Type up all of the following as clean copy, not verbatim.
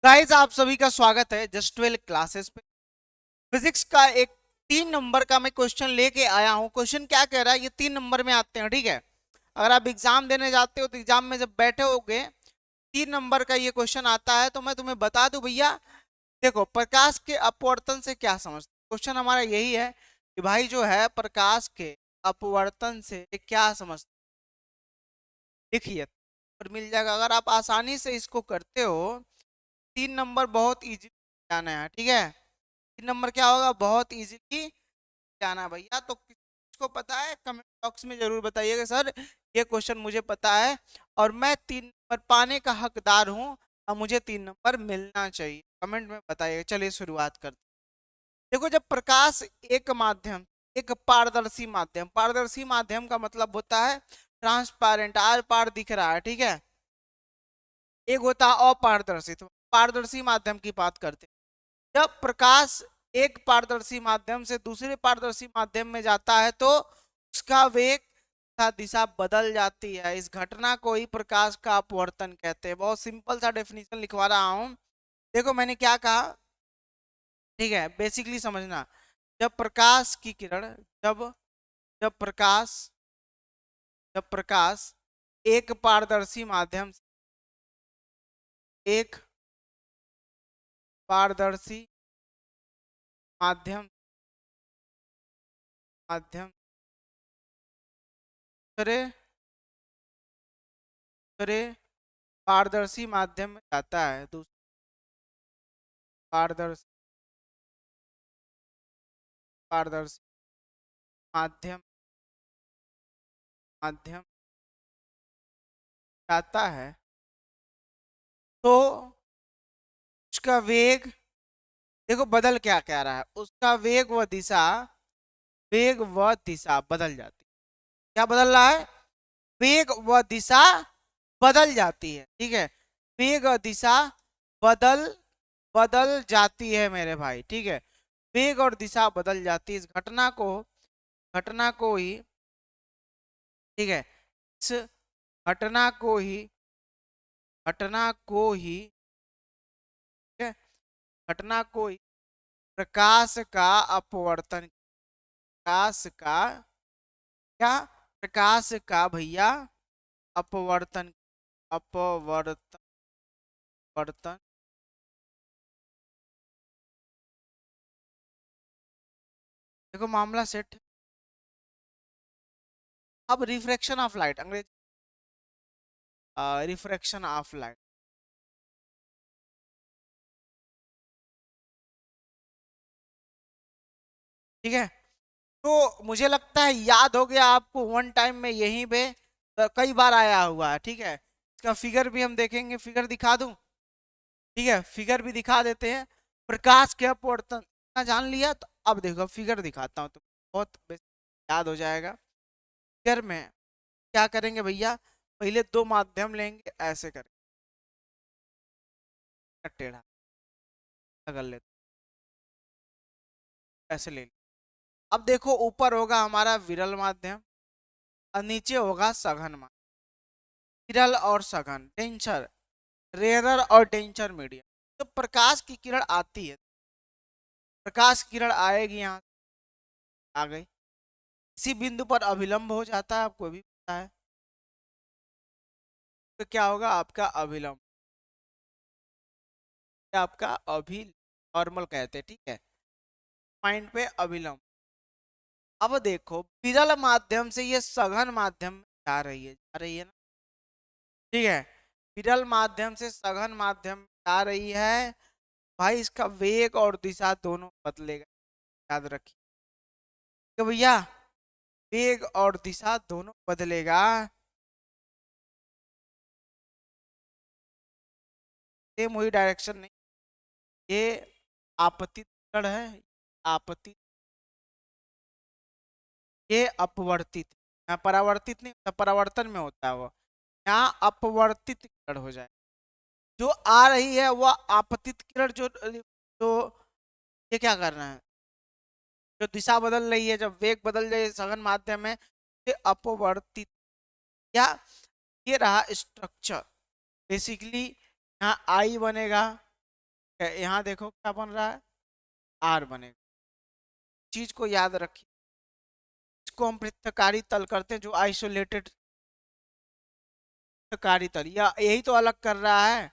Guys आप सभी का स्वागत है जस्ट 12 क्लासेस पे। फिजिक्स का एक 3 नंबर का मैं क्वेश्चन लेके आया हूँ। क्वेश्चन क्या कह रहा है, ये 3 नंबर में आते हैं, ठीक है। अगर आप एग्जाम देने जाते हो तो एग्जाम में जब बैठे होगे 3 नंबर का ये क्वेश्चन आता है तो मैं तुम्हें बता दूं भैया। देखो, प्रकाश के अपवर्तन से क्या समझते, क्वेश्चन हमारा यही है कि भाई जो है प्रकाश के अपवर्तन से क्या समझते। देखिए, पर मिल जाएगा अगर आप आसानी से इसको करते हो। 3 नंबर बहुत इजी जाना है, ठीक है। 3 नंबर क्या होगा, बहुत इजीली जाना भैया। तो किसको पता है कमेंट बॉक्स में जरूर बताइएगा, सर ये क्वेश्चन मुझे पता है और मैं 3 नंबर पाने का हकदार हूँ और मुझे 3 नंबर मिलना चाहिए। कमेंट में बताइएगा। चलिए शुरुआत करते हैं। देखो, जब प्रकाश एक माध्यम, एक पारदर्शी माध्यम, पारदर्शी माध्यम का मतलब होता है ट्रांसपेरेंट, आर पार दिख रहा है, ठीक है। एक होता है अपारदर्शी। तो पारदर्शी माध्यम की बात करते हैं। जब प्रकाश एक पारदर्शी माध्यम से दूसरे पारदर्शी माध्यम में जाता है तो उसका वेग तथा दिशा बदल जाती है। इस घटना को ही प्रकाश का अपवर्तन कहते हैं। बहुत सिंपल सा डेफिनेशन लिखवा रहा हूं। देखो मैंने क्या कहा, ठीक है, बेसिकली समझना। जब प्रकाश की किरण, जब जब प्रकाश जब प्रकाश एक पारदर्शी माध्यम, एक पारदर्शी माध्यम माध्यम दूसरे दूसरे पारदर्शी माध्यम में जाता है, दूसरे पारदर्शी पारदर्शी माध्यम माध्यम जाता है तो उसका वेग, देखो बदल क्या कह रहा है, उसका वेग व दिशा बदल जाती है। क्या बदल रहा है, वेग व दिशा बदल जाती है, ठीक है। वेग और दिशा बदल बदल जाती है मेरे भाई, ठीक है। वेग और दिशा बदल जाती है। इस घटना को ही, ठीक है, इस घटना को ही घटना को ही ठीक है, घटना को ही प्रकाश का अपवर्तन, प्रकाश का क्या, प्रकाश का भैया अपवर्तन, अपवर्तन वर्तन। देखो मामला सेट। अब रिफ्रैक्शन ऑफ लाइट, अंग्रेजी रिफ्रैक्शन ऑफ लाइट, ठीक है। तो मुझे लगता है याद हो गया आपको, वन टाइम में यहीं पे कई बार आया हुआ है, ठीक है। इसका फिगर भी हम देखेंगे, फिगर दिखा दूं, ठीक है, फिगर भी दिखा देते हैं। प्रकाश के अपवर्तन इतना जान लिया तो अब देखो फिगर दिखाता हूँ तो बहुत याद हो जाएगा। फिगर में क्या करेंगे भैया, पहले दो माध्यम लेंगे, ऐसे करेंगे, टेढ़ा कर लेते, ऐसे ले लिया। अब देखो ऊपर होगा हमारा विरल माध्यम और नीचे होगा सघन माध्यम। विरल और सघन, डेंसर, रेयरर और डेंसर मीडियम। तो प्रकाश की किरण आती है, प्रकाश की किरण आएगी, यहाँ आ गई, इसी बिंदु पर अभिलंब हो जाता है, आपको भी पता है। तो क्या होगा आपका अभिलंब, आपका अभी नॉर्मल कहते हैं, ठीक है, पॉइंट पे अभिलंब। अब देखो विरल माध्यम से ये सघन माध्यम में जा रही है ना, ठीक है। विरल माध्यम से सघन माध्यम में जा रही है भाई। इसका वेग और दिशा दोनों बदलेगा, याद रखिए कि भैया वेग और दिशा दोनों बदलेगा। सेम वही डायरेक्शन नहीं, ये आपतित कण है, आपतित, ये अपवर्तित, यहाँ परावर्तित नहीं होता, परावर्तन में होता है वो, यहाँ अपवर्तित किरण हो जाए। जो आ रही है वह आपतित किरण, जो तो ये क्या करना है, जो दिशा बदल रही है, जब वेग बदल जाए सघन माध्यम में, ये अपवर्तित, या ये रहा स्ट्रक्चर। बेसिकली यहाँ आई बनेगा, यहाँ देखो क्या बन रहा है, आर बनेगा। चीज को याद रखिए, इसको हम पृथ्वीकारी तल करते हैं, जो आइसोलेटेड पृथ्वीकारी तल, या यही तो अलग कर रहा है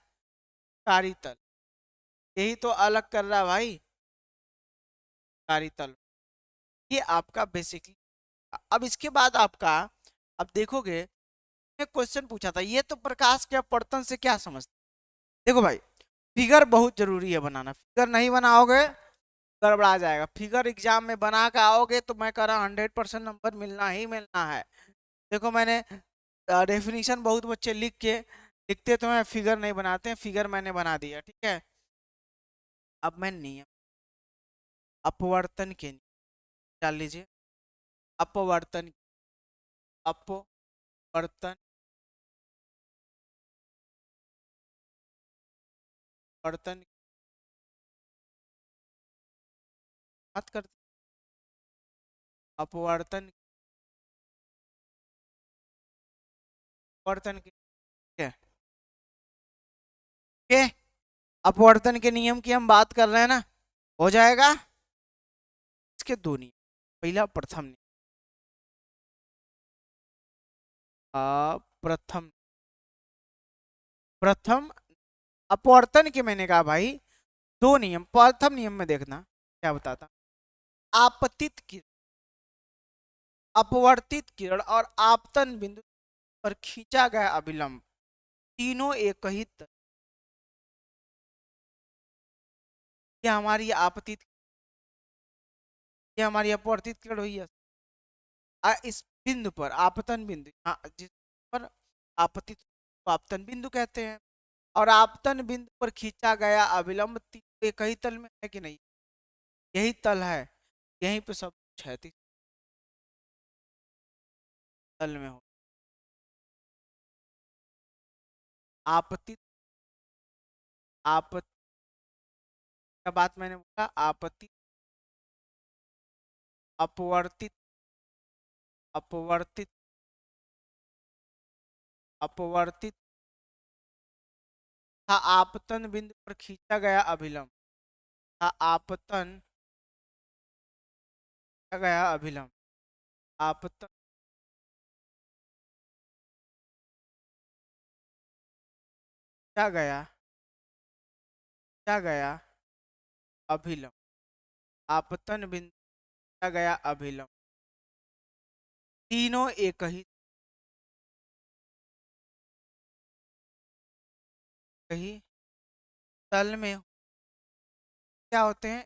कारी तल, यही तो अलग कर रहा है भाई कारी तल। ये आपका बेसिकली। अब इसके बाद आपका, अब देखोगे क्वेश्चन पूछा था, ये तो प्रकाश के अपवर्तन से क्या समझते। देखो भाई, फिगर बहुत जरूरी है बनाना, फिगर नहीं बनाओगे गड़बड़ा जाएगा। फिगर एग्जाम में बना के आओगे तो मैं कह रहा हूँ 100% नंबर मिलना ही मिलना है। देखो मैंने डेफिनेशन बहुत बच्चे लिख के लिखते तो मैं फिगर नहीं बनाते हैं, फिगर मैंने बना दिया, ठीक है। अब मैं नियम अपवर्तन के नियम डाल लीजिए। अपवर्तन, अपवर्तन, वर्तन बात करते, अपवर्तन, वर्तन के के अपवर्तन के नियम की हम बात कर रहे हैं ना, हो जाएगा। इसके दो नियम, पहला प्रथम नियम, प्रथम, प्रथम अपवर्तन के मैंने कहा भाई दो नियम। प्रथम नियम में देखना क्या बताता, आपतित किरण, अपवर्तित किरण और आपतन बिंदु पर खींचा गया अभिलंब, तीनों एक ही ये हमारी आपतित, ये हमारी अपवर्तित किरण हुई है। इस बिंदु पर आपतन बिंदु, जिस पर आपतित आपतन बिंदु कहते हैं, और आपतन बिंदु पर खींचा गया अभिलंब एक ही तल में है कि नहीं, यही तल है, यहीं पे सब कुछ है, तल में हो। आपतित, आपत्ति का बात मैंने बोला, आपतित, अपवर्तित, अपवर्तित, अपवर्तित था आपतन बिंदु पर खींचा गया अभिलंब, था आपतन खींचा गया अभिलंब, आपतन खींचा गया, खींचा गया अभिलंब, आपतन बिंदु खींचा गया अभिलंब, तीनों एक ही तल में क्या होते हैं,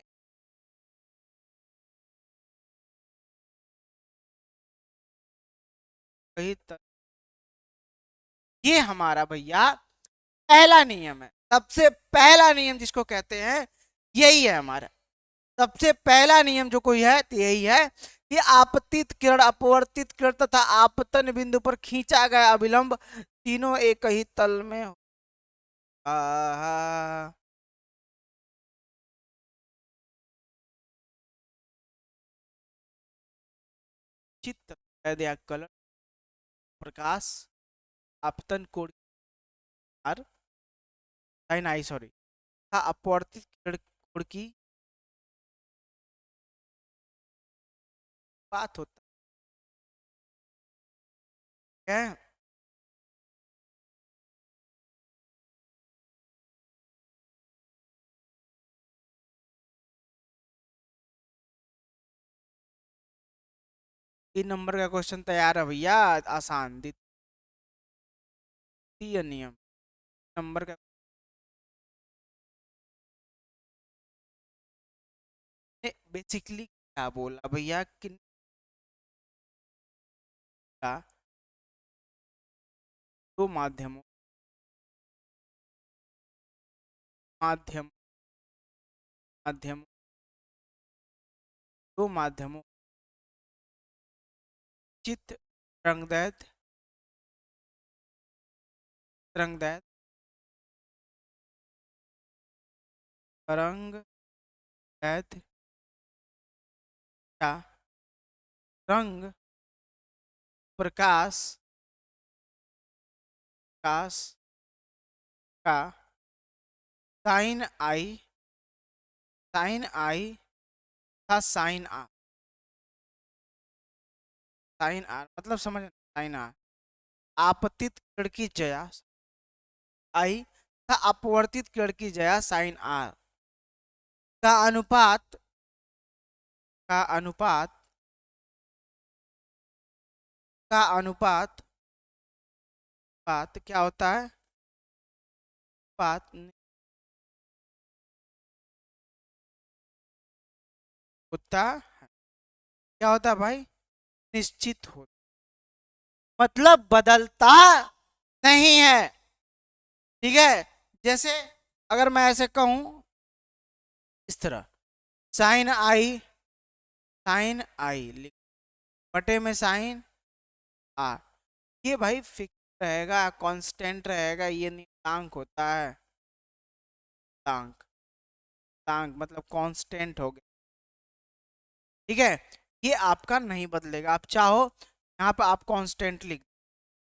वही तल। ये हमारा भैया पहला नियम है, सबसे पहला नियम जिसको कहते हैं यही है हमारा। सबसे पहला नियम जो कोई है तो यही है कि आपतित किरण, अपवर्तित किरण तथा आपतन बिंदु पर खींचा गया अभिलंब तीनों एक ही तल में हो। आहा, चित्र दिया कलर, प्रकाश, आपतन कोण, और साइन आई सॉरी, अपवर्तित किरण कोण की बात होता है। 3 नंबर का क्वेश्चन तैयार है भैया, आसान, द्वितीय नियम नंबर का बेसिकली क्या बोला भैया, किन का दो माध्यमों, माध्यम, माध्यम, दो माध्यमों, चित्त रंगदैर्ध्य, रंगदैर्ध्य, तरंग दैर्ध्य का रंग, प्रकाश, प्रकाश का साइन आई साइन आई था साइन आर, साइन आर मतलब समझ, साइन आर आपतित किरण की जया आई था अपवर्तित किरण की जया साइन आर का अनुपात, का अनुपात, का अनुपात, बात क्या होता है, बात होता है, क्या होता है भाई, निश्चित हो, मतलब बदलता नहीं है। ठीक है, जैसे अगर मैं ऐसे कहूं इस तरह, साइन आई, साइन आई लिख बटे में साइन आर, ये भाई फिक्स रहेगा, कांस्टेंट रहेगा, ये नियतांक होता है, नियतांक, नियतांक मतलब कांस्टेंट हो गया। ठीक है, ये आपका नहीं बदलेगा, आप चाहो यहाँ पे आप कांस्टेंट लिख,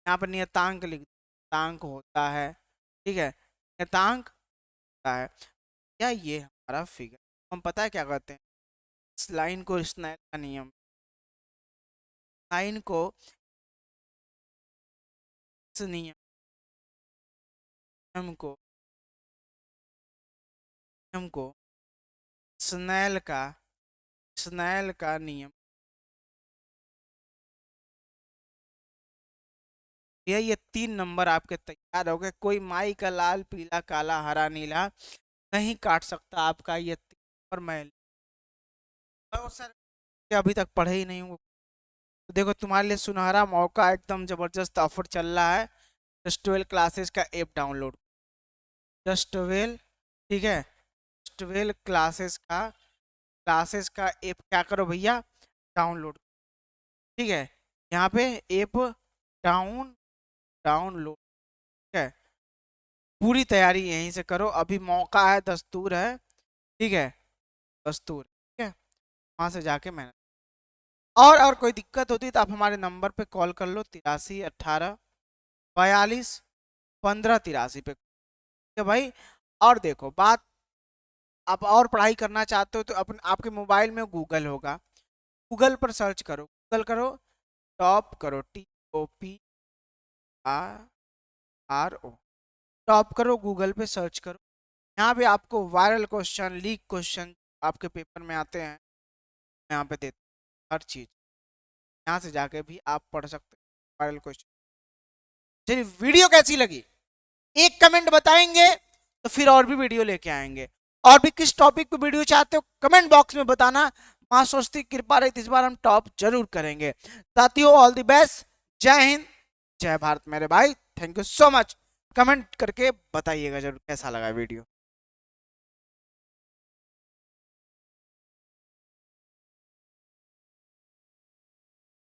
यहाँ पर नियतांक लिख, नियतांक होता है। ठीक है, नियतांक होता है, या ये हमारा फिगर, हम पता है क्या कहते हैं, इस लाइन को स्नेल का नियम, लाइन को इस नियम, नियम को, नियम को स्नेल का, स्नेल का नियम, ये 3 नंबर आपके तैयार हो गए। कोई माई का लाल पीला काला हरा नीला नहीं काट सकता आपका ये 3 नंबर। मैं तो सर अभी तक पढ़े ही नहीं हूँ, तो देखो तुम्हारे लिए सुनहरा मौका, एकदम जबरदस्त ऑफर चल रहा है, जस्ट 12 क्लासेस का ऐप डाउनलोड, जस्ट 12, ठीक है, जस्ट 12 क्लासेस का, क्लासेस का ऐप क्या करो भैया, डाउनलोड। ठीक है, यहाँ पे ऐप डाउनलोड, ठीक है, पूरी तैयारी यहीं से करो, अभी मौका है, दस्तूर है। ठीक है, दस्तूर, ठीक है, वहां से जाके मैंने, और कोई दिक्कत होती है तो आप हमारे नंबर पे कॉल कर लो, 83 18 42 15 83 पे, ठीक है भाई। और देखो बात, आप और पढ़ाई करना चाहते हो तो अपन आपके मोबाइल में गूगल होगा, गूगल पर सर्च करो, गूगल करो, टॉप करो, TOPRRO, टॉप करो, गूगल पे सर्च करो, यहाँ पे आपको वायरल क्वेश्चन, लीक क्वेश्चन आपके पेपर में आते हैं, यहाँ पे देते हैं हर चीज, यहाँ से जाके भी आप पढ़ सकते हैं वायरल क्वेश्चन। चलिए, वीडियो कैसी लगी एक कमेंट बताएंगे तो फिर और भी वीडियो लेके आएंगे, और भी किस टॉपिक पे वीडियो चाहते हो कमेंट बॉक्स में बताना, मां सरस्वती की कृपा रही इस बार हम टॉप जरूर करेंगे। साथियों, ऑल द बेस्ट, जय हिंद, जय भारत मेरे भाई, thank you so much. Comment करके बताइएगा जरूर कैसा लगा वीडियो।